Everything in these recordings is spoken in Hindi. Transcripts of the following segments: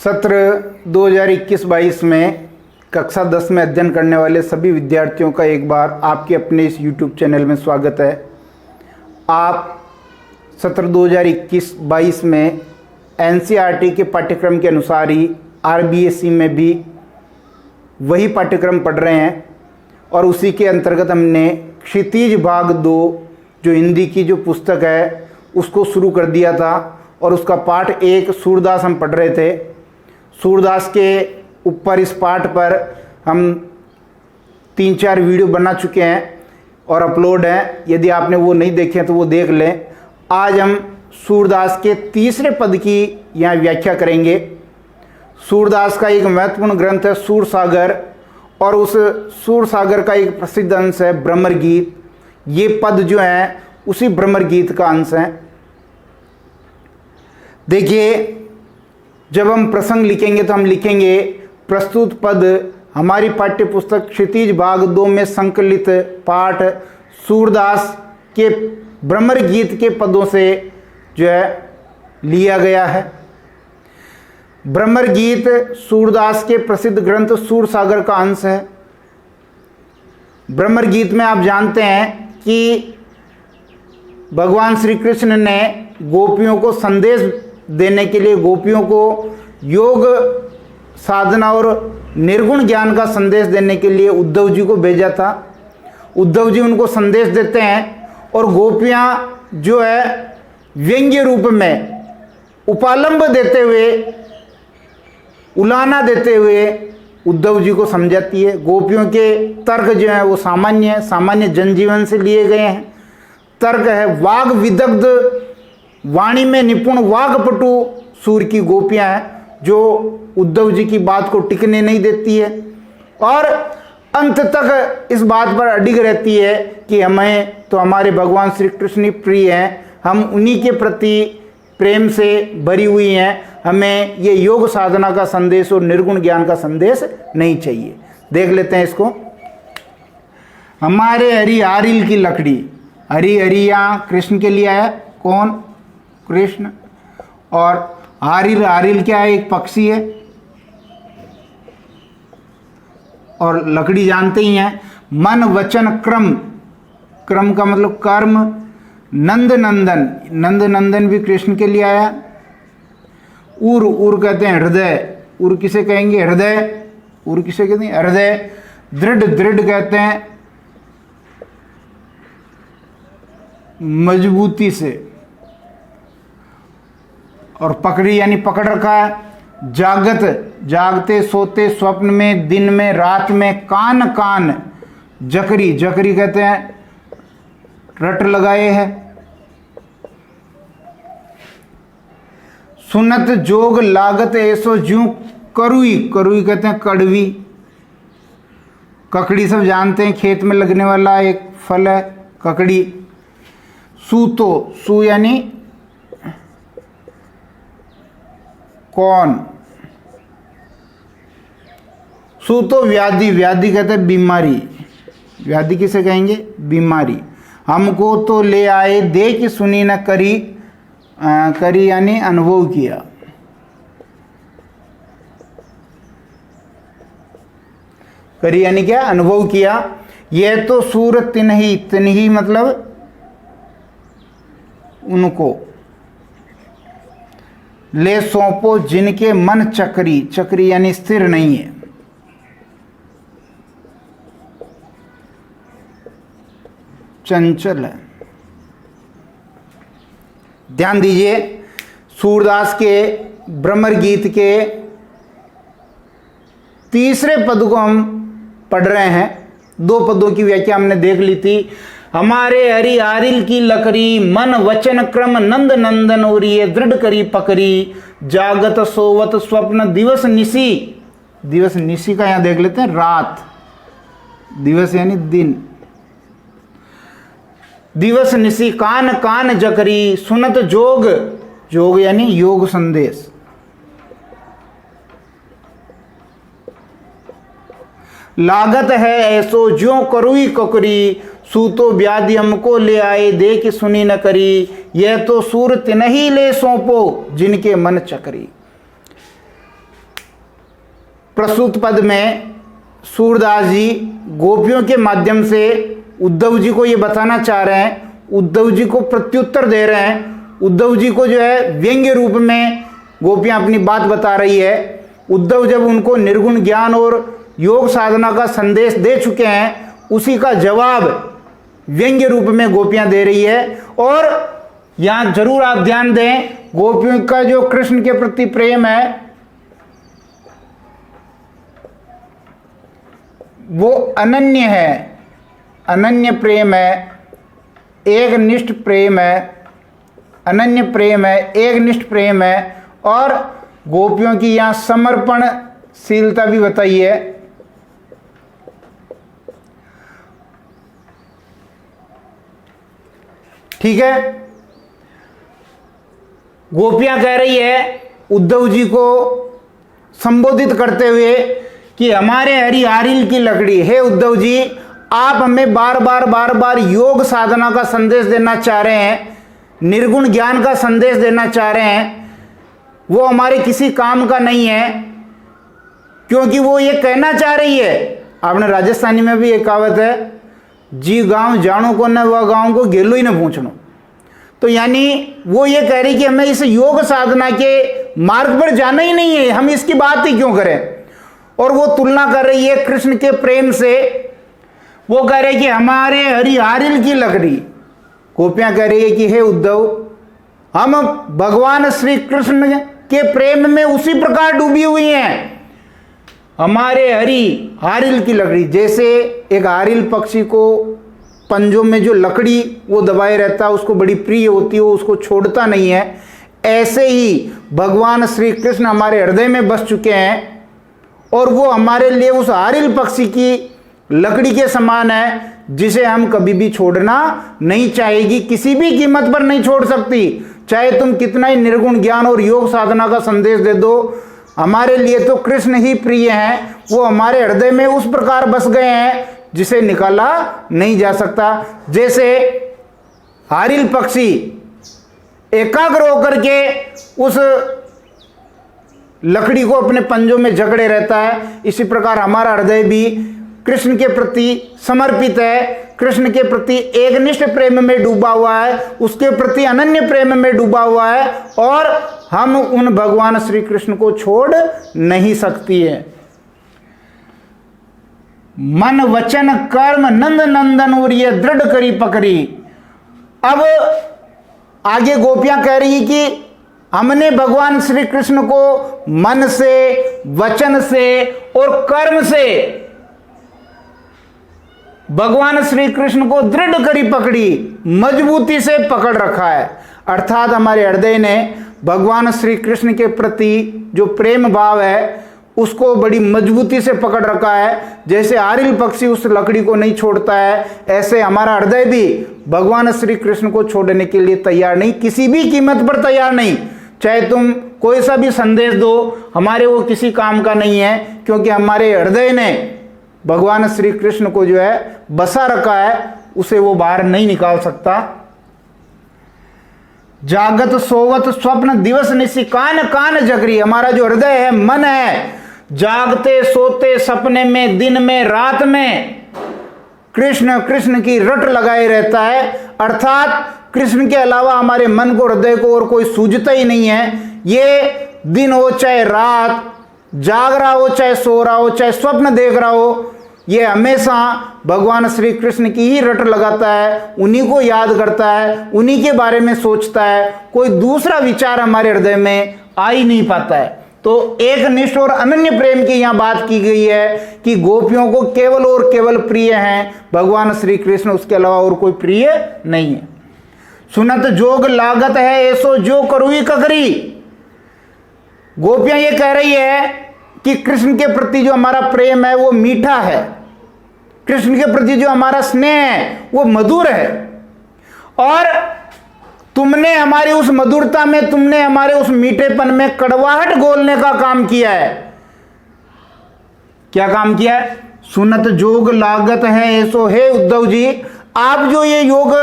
सत्र 2021-22 में कक्षा 10 में अध्ययन करने वाले सभी विद्यार्थियों का एक बार आपके अपने इस YouTube चैनल में स्वागत है। आप सत्र 2021-22 में NCERT के पाठ्यक्रम के अनुसार ही RBSE में भी वही पाठ्यक्रम पढ़ रहे हैं और उसी के अंतर्गत हमने क्षितिज भाग 2 जो हिंदी की जो पुस्तक है उसको शुरू कर दिया था और उसका पाठ 1 सूरदास हम पढ़ रहे थे। सूरदास के ऊपर इस पाठ पर हम 3-4 वीडियो बना चुके हैं और अपलोड हैं। यदि आपने वो नहीं देखे तो वो देख लें। आज हम सूरदास के तीसरे पद की यहाँ व्याख्या करेंगे। सूरदास का एक महत्वपूर्ण ग्रंथ है सूरसागर और उस सूरसागर का एक प्रसिद्ध अंश है भ्रमर गीत। ये पद जो है उसी भ्रमर गीत का अंश है। देखिए, जब हम प्रसंग लिखेंगे तो हम लिखेंगे प्रस्तुत पद हमारी पाठ्य पुस्तक क्षितिज भाग 2 में संकलित पाठ सूरदास के भ्रमर गीत के पदों से जो है लिया गया है। भ्रमर गीत सूरदास के प्रसिद्ध ग्रंथ सूरसागर का अंश है। भ्रमर गीत में आप जानते हैं कि भगवान श्री कृष्ण ने गोपियों को संदेश देने के लिए, गोपियों को योग साधना और निर्गुण ज्ञान का संदेश देने के लिए उद्धव जी को भेजा था। उद्धव जी उनको संदेश देते हैं और गोपियां जो है व्यंग्य रूप में उपालंब देते हुए, उलाना देते हुए उद्धव जी को समझाती है। गोपियों के तर्क जो है वो सामान्य जनजीवन से लिए गए हैं। तर्क है वाग विदग्ध, वाणी में निपुण वागपटु सूर की गोपियां हैं जो उद्धव जी की बात को टिकने नहीं देती है और अंत तक इस बात पर अडिग रहती है कि हमें तो हमारे भगवान श्री कृष्ण प्रिय हैं, हम उन्हीं के प्रति प्रेम से भरी हुई हैं, हमें ये योग साधना का संदेश और निर्गुण ज्ञान का संदेश नहीं चाहिए। देख लेते हैं इसको। हमारे हरि आरिल की लकड़ी, हरि हरि यहाँ कृष्ण के लिए आया, कौन? कृष्ण। और आरिल, आरिल क्या है? एक पक्षी है। और लकड़ी जानते ही हैं। मन वचन क्रम, क्रम का मतलब कर्म। नंद नंदन, नंद नंदन भी कृष्ण के लिए आया। उर, उर कहते हैं हृदय, उर किसे कहेंगे? हृदय। उर किसे कहते हैं? हृदय। दृढ़, दृढ़ कहते हैं मजबूती से। और पकड़ी यानी पकड़ रखा है। जागत, जागते सोते स्वप्न में, दिन में, रात में। कान, कान। जकरी, जकरी कहते हैं रट लगाए हैं। सुनत जोग लागत ऐसो ज्यों करुई, करुई कहते हैं कड़वी। ककड़ी सब जानते हैं, खेत में लगने वाला एक फल है ककड़ी। सूतो, सू यानी कौन? सूतो व्याधि, व्याधि कहते हैं बीमारी। व्याधि किसे कहेंगे? बीमारी। हमको तो ले आए देख सुनी न करी, करी यानी अनुभव किया। करी यानी क्या? अनुभव किया। यह तो सूरत तिन्ही, तिन्ही मतलब उनको। ले सौंपो जिनके मन चक्री, चक्री यानी स्थिर नहीं है। चंचल है। ध्यान दीजिए, सूरदास के भ्रमर गीत के तीसरे पद को हम पढ़ रहे हैं। 2 पदों की व्याख्या हमने देख ली थी। हमारे हरि आरिल की लकड़ी, मन वचन क्रम नंद नंदन उरिये, दृढ़ करी पकड़ी। जागत सोवत स्वप्न दिवस निसी, दिवस निसी का यहां देख लेते हैं रात, दिवस यानी दिन। दिवस निसी कान, कान जकरी। सुनत जोग, जोग यानी योग संदेश। लागत है ऐसो ज्यों करुई ककरी, सूतो व्याधि हमको ले आए देख सुनी न करी। यह तो सूरत नहीं ले सौंपो जिनके मन चकरी। प्रसूत पद में सूरदास जी गोपियों के माध्यम से उद्धव जी को ये बताना चाह रहे हैं, उद्धव जी को प्रत्युत्तर दे रहे हैं। उद्धव जी को जो है व्यंग्य रूप में गोपियां अपनी बात बता रही है। उद्धव जब उनको निर्गुण ज्ञान और योग साधना का संदेश दे चुके हैं, उसी का जवाब व्यंग्य रूप में गोपियां दे रही है। और यहां जरूर आप ध्यान दें, गोपियों का जो कृष्ण के प्रति प्रेम है वो अनन्य है, अनन्य प्रेम है, एक निष्ठ प्रेम है, अनन्य प्रेम है, एक निष्ठ प्रेम है। और गोपियों की यहां समर्पणशीलता भी बताई है। ठीक है, गोपियां कह रही है उद्धव जी को संबोधित करते हुए कि हमारे हरि आरिल की लकड़ी, हे उद्धव जी आप हमें बार बार योग साधना का संदेश देना चाह रहे हैं, निर्गुण ज्ञान का संदेश देना चाह रहे हैं, वो हमारे किसी काम का नहीं है। क्योंकि वो ये कहना चाह रही है, आपने राजस्थानी में भी एक कहावत है, जी गांव जानो को न वह गांव को गेलो ही न पूछनो। तो यानी वो ये कह रही कि हमें इस योग साधना के मार्ग पर जाना ही नहीं है, हम इसकी बात ही क्यों करें। और वो तुलना कर रही है कृष्ण के प्रेम से। वो कह रहे कि हमारे हरि आरिल की लकड़ी, गोपियां कह रही है कि हे उद्धव हम भगवान श्री कृष्ण के प्रेम में उसी प्रकार डूबी हुई हैं। हमारे हरि आरिल की लकड़ी, जैसे एक आरिल पक्षी को पंजों में जो लकड़ी वो दबाए रहता है उसको बड़ी प्रिय होती है, वो उसको छोड़ता नहीं है, ऐसे ही भगवान श्री कृष्ण हमारे हृदय में बस चुके हैं। और वो हमारे लिए उस आरिल पक्षी की लकड़ी के समान है, जिसे हम कभी भी छोड़ना नहीं चाहेगी, किसी भी कीमत पर नहीं छोड़ सकती। चाहे तुम कितना ही निर्गुण ज्ञान और योग साधना का संदेश दे दो, हमारे लिए तो कृष्ण ही प्रिय हैं। वो हमारे हृदय में उस प्रकार बस गए हैं जिसे निकाला नहीं जा सकता। जैसे आरिल पक्षी एकाग्र होकर के उस लकड़ी को अपने पंजों में जकड़े रहता है, इसी प्रकार हमारा हृदय भी कृष्ण के प्रति समर्पित है, कृष्ण के प्रति एकनिष्ठ प्रेम में डूबा हुआ है, उसके प्रति अनन्य प्रेम में डूबा हुआ है। और हम उन भगवान श्री कृष्ण को छोड़ नहीं सकती है। मन वचन कर्म नंद नंदन और ये दृढ़ करी पकड़ी। अब आगे गोपियां कह रही कि हमने भगवान श्री कृष्ण को मन से, वचन से और कर्म से भगवान श्री कृष्ण को दृढ़ करी पकड़ी, मजबूती से पकड़ रखा है। अर्थात हमारे हृदय ने भगवान श्री कृष्ण के प्रति जो प्रेम भाव है उसको बड़ी मजबूती से पकड़ रखा है। जैसे आरिल पक्षी उस लकड़ी को नहीं छोड़ता है, ऐसे हमारा हृदय भी भगवान श्री कृष्ण को छोड़ने के लिए तैयार नहीं, किसी भी कीमत पर तैयार नहीं। चाहे तुम कोई सा भी संदेश दो, हमारे वो किसी काम का नहीं है, क्योंकि हमारे हृदय ने भगवान श्री कृष्ण को जो है बसा रखा है, उसे वो बाहर नहीं निकाल सकता। जागत सोवत स्वप्न दिवस निशी कान कान जगरी। हमारा जो हृदय है, मन है, जागते सोते सपने में, दिन में, रात में कृष्ण कृष्ण की रट लगाए रहता है। अर्थात कृष्ण के अलावा हमारे मन को, हृदय को और कोई सूझता ही नहीं है। ये दिन हो चाहे रात, जाग रहा हो चाहे सो रहा हो, चाहे स्वप्न देख रहा हो, ये हमेशा भगवान श्री कृष्ण की ही रट लगाता है, उन्हीं को याद करता है, उन्हीं के बारे में सोचता है। कोई दूसरा विचार हमारे हृदय में आ ही नहीं पाता है। तो एक निष्ठ और अनन्य प्रेम की यहाँ बात की गई है कि गोपियों को केवल और केवल प्रिय हैं भगवान श्री कृष्ण, उसके अलावा और कोई प्रिय नहीं है। सुनत जोग लागत है ऐसो जो करुई ककरी। गोपियां ये कह रही है कि कृष्ण के प्रति जो हमारा प्रेम है वो मीठा है, कृष्ण के प्रति जो हमारा स्नेह है वो मधुर है, और तुमने हमारी उस मधुरता में, तुमने हमारे उस मीठेपन में कड़वाहट घोलने का काम किया है। क्या काम किया है? सुनत जोग लागत है ऐसो। हे उद्धव जी, आप जो ये योग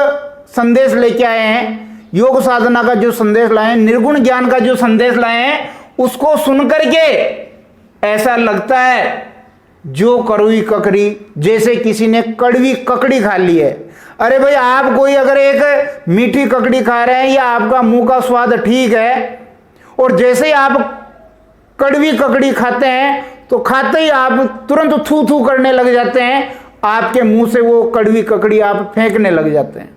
संदेश लेके आए हैं, योग साधना का जो संदेश लाए हैं, निर्गुण ज्ञान का जो संदेश लाए हैं, उसको सुन करके ऐसा लगता है जो कड़वी ककड़ी, जैसे किसी ने कड़वी ककड़ी खा ली है। अरे भाई, आप कोई अगर एक मीठी ककड़ी खा रहे हैं या आपका मुंह का स्वाद ठीक है, और जैसे ही आप कड़वी ककड़ी खाते हैं तो खाते ही आप तुरंत थू थू करने लग जाते हैं, आपके मुंह से वो कड़वी ककड़ी आप फेंकने लग जाते हैं।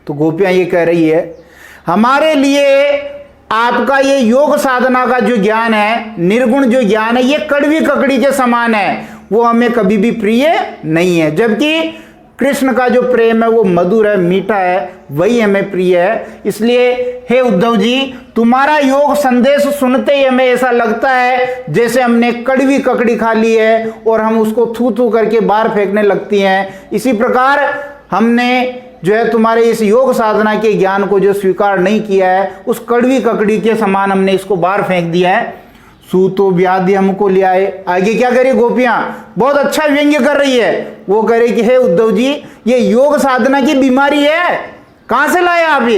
तो गोपियां ये कह रही है, हमारे लिए आपका ये योग साधना का जो ज्ञान है, निर्गुण जो ज्ञान है, ये कड़वी ककड़ी के समान है, वो हमें कभी भी प्रिय नहीं है। जबकि कृष्ण का जो प्रेम है वो मधुर है, मीठा है, वही हमें प्रिय है। इसलिए हे उद्धव जी, तुम्हारा योग संदेश सुनते ही हमें ऐसा लगता है जैसे हमने कड़वी ककड़ी खा ली है और हम उसको थू थू करके बाहर फेंकने लगती हैं। इसी प्रकार हमने जो है तुम्हारे इस योग साधना के ज्ञान को जो स्वीकार नहीं किया है, उस कड़वी ककड़ी के समान हमने इसको बाहर फेंक दिया है। सूतो व्याधि हमको ले आए। आगे क्या करी गोपियां, बहुत अच्छा व्यंग्य कर रही है। वो कह रही कि हे उद्धव जी, ये योग साधना की बीमारी है, कहां से लाए आप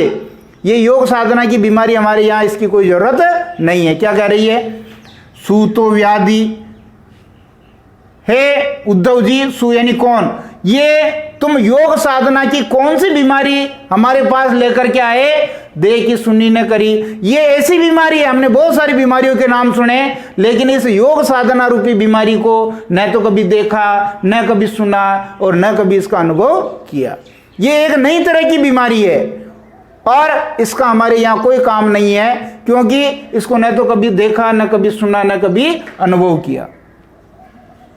ये योग साधना की बीमारी हमारे यहां, इसकी कोई जरूरत नहीं है। क्या कह रही है, सूतो व्याधि, हे उद्धव जी, सु यानी कौन, ये तुम योग साधना की कौन सी बीमारी हमारे पास लेकर के आए, दे की सुनी न करी। ये ऐसी बीमारी है, हमने बहुत सारी बीमारियों के नाम सुने, लेकिन इस योग साधना रूपी बीमारी को न तो कभी देखा, न कभी सुना और न कभी इसका अनुभव किया। ये एक नई तरह की बीमारी है और इसका हमारे यहाँ कोई काम नहीं है, क्योंकि इसको न तो कभी देखा, न कभी सुना, न कभी अनुभव किया।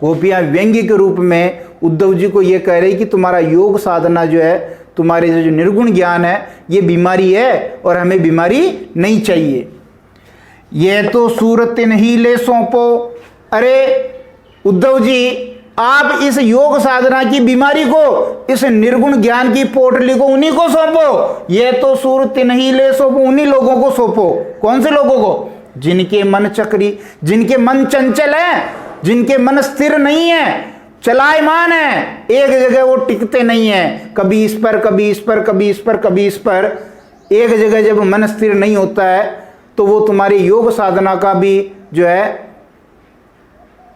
गोपियां व्यंग्य के रूप में उद्धव जी को यह कह रही कि तुम्हारा योग साधना जो है, तुम्हारे जो निर्गुण ज्ञान है, ये बीमारी है और हमें बीमारी नहीं चाहिए। ये तो सूरत नहीं ले सौंपो। अरे उद्धव जी, आप इस योग साधना की बीमारी को, इस निर्गुण ज्ञान की पोटली को उन्हीं को सौंपो। ये तो सूरत नहीं ले सौंपो, उन्हीं लोगों को सौंपो। कौन से लोगों को, जिनके मन चक्री, जिनके मन चंचल है, जिनके मन स्थिर नहीं है, चलायमान है, एक जगह वो टिकते नहीं है, कभी इस पर, कभी इस पर, कभी इस पर, कभी इस पर। एक जगह जब मन स्थिर नहीं होता है तो वो तुम्हारी योग साधना का भी जो है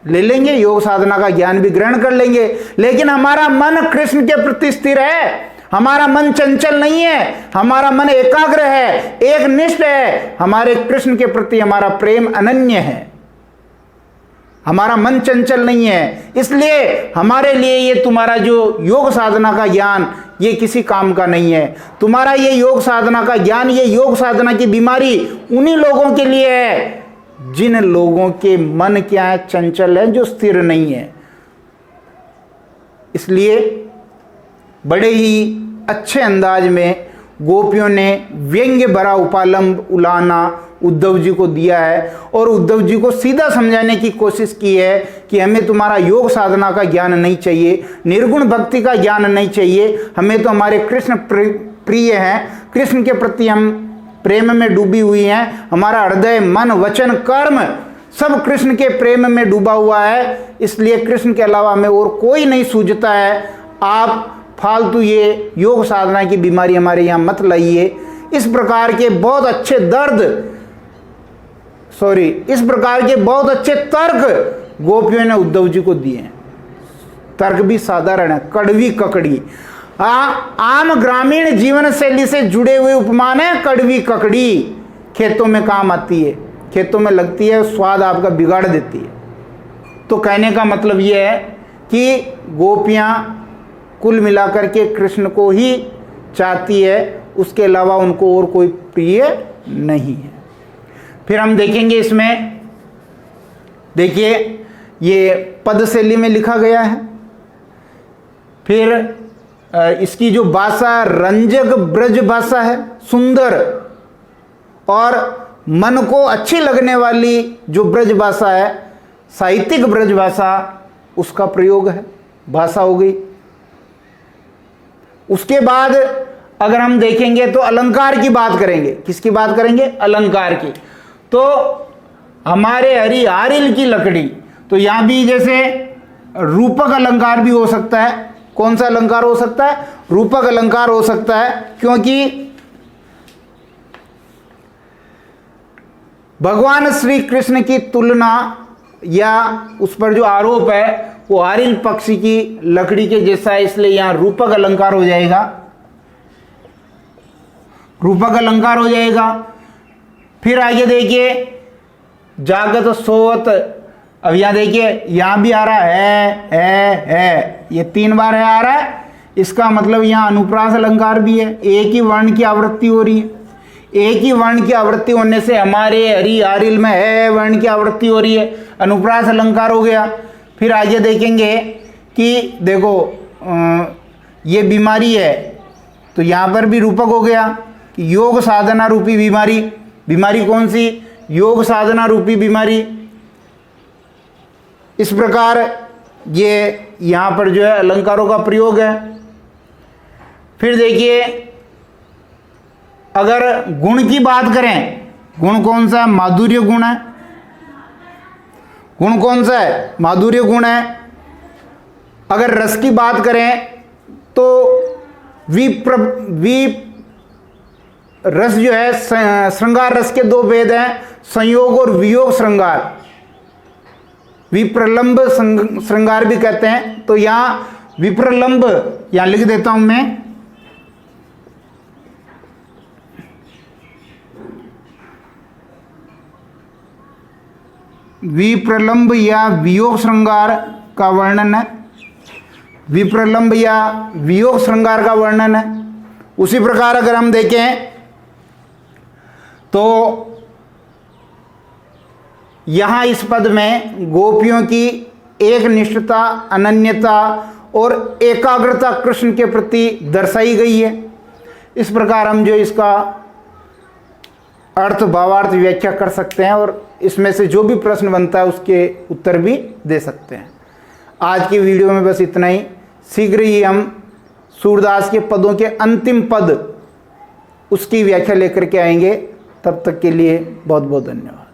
ले लेंगे, योग साधना का ज्ञान भी ग्रहण कर लेंगे, लेकिन हमारा मन कृष्ण के प्रति स्थिर है, हमारा मन चंचल नहीं है, हमारा मन एकाग्र है, एक निष्ठ है, हमारे कृष्ण के प्रति हमारा प्रेम अनन्य है, हमारा मन चंचल नहीं है। इसलिए हमारे लिए ये तुम्हारा जो योग साधना का ज्ञान, ये किसी काम का नहीं है। तुम्हारा ये योग साधना का ज्ञान, ये योग साधना की बीमारी उन्हीं लोगों के लिए है जिन लोगों के मन क्या है, चंचल है, जो स्थिर नहीं है। इसलिए बड़े ही अच्छे अंदाज में गोपियों ने व्यंग्य भरा उपालंब उलाना उद्धव जी को दिया है और उद्धव जी को सीधा समझाने की कोशिश की है कि हमें तुम्हारा योग साधना का ज्ञान नहीं चाहिए, निर्गुण भक्ति का ज्ञान नहीं चाहिए, हमें तो हमारे कृष्ण प्रिय हैं, कृष्ण के प्रति हम प्रेम में डूबी हुई हैं, हमारा हृदय, मन, वचन, कर्म सब कृष्ण के प्रेम में डूबा हुआ है, इसलिए कृष्ण के अलावा हमें और कोई नहीं सूझता है। आप फालतू ये योग साधना की बीमारी हमारे यहाँ मत लाइए। इस प्रकार के बहुत अच्छे इस प्रकार के बहुत अच्छे तर्क गोपियों ने उद्धव जी को दिए हैं। तर्क भी साधारण है, कड़वी ककड़ी। आम ग्रामीण जीवन शैली से जुड़े हुए उपमान है कड़वी ककड़ी। खेतों में काम आती है, खेतों में लगती है, स्वाद आपका बिगाड़ देती है। तो कहने का मतलब यह है कि गोपियां कुल मिलाकर के कृष्ण को ही चाहती है, उसके अलावा उनको और कोई प्रिय नहीं है। फिर हम देखेंगे इसमें, देखिए ये पद शैली में लिखा गया है। फिर इसकी जो भाषा रंजक ब्रज भाषा है, सुंदर और मन को अच्छी लगने वाली जो ब्रज भाषा है, साहित्यिक ब्रज भाषा, उसका प्रयोग है, भाषा हो गई। उसके बाद अगर हम देखेंगे तो अलंकार की बात करेंगे। किसकी बात करेंगे? अलंकार की। तो हमारे हरी आरिल की लकड़ी, तो यहां भी जैसे रूपक अलंकार भी हो सकता है। कौन सा अलंकार हो सकता है? रूपक अलंकार हो सकता है, क्योंकि भगवान श्री कृष्ण की तुलना या उस पर जो आरोप है वो आरिल पक्षी की लकड़ी के जैसा है, इसलिए यहां रूपक अलंकार हो जाएगा, रूपक अलंकार हो जाएगा। फिर आगे देखिए जागत सोवत, अब यहां देखिए यहां भी आ रहा है, ये 3 बार है आ रहा है, इसका मतलब यहां अनुप्रास अलंकार भी है, एक ही वर्ण की आवृत्ति हो रही है। एक ही वर्ण की आवृत्ति होने से हमारे हरि आरिल में है वर्ण की आवृत्ति हो रही है, अनुप्रास अलंकार हो गया। फिर आगे देखेंगे कि देखो ये बीमारी है तो यहां पर भी रूपक हो गया कि योग साधना रूपी बीमारी, बीमारी कौन सी, योग साधना रूपी बीमारी। इस प्रकार ये यहां पर जो है अलंकारों का प्रयोग है। फिर देखिए अगर गुण की बात करें, गुण कौन सा है, माधुर्य गुण है, गुण कौन सा है, माधुर्य गुण है। अगर रस की बात करें तो रस जो है श्रृंगार रस के 2 भेद हैं, संयोग और वियोग श्रृंगार, विप्रलंब श्रृंगार भी कहते हैं। तो यहां विप्रलंब यहां लिख देता हूं मैं, विप्रलंब या वियोग श्रृंगार का वर्णन है, विप्रलंब या वियोग श्रृंगार का वर्णन है। उसी प्रकार अगर हम देखें तो यहां इस पद में गोपियों की एक निष्ठता, अनन्यता और एकाग्रता कृष्ण के प्रति दर्शाई गई है। इस प्रकार हम जो इसका अर्थ भावार्थ व्याख्या कर सकते हैं और इसमें से जो भी प्रश्न बनता है उसके उत्तर भी दे सकते हैं। आज की वीडियो में बस इतना ही। शीघ्र ही हम सूरदास के पदों के अंतिम पद उसकी व्याख्या लेकर के आएंगे। तब तक के लिए बहुत बहुत धन्यवाद।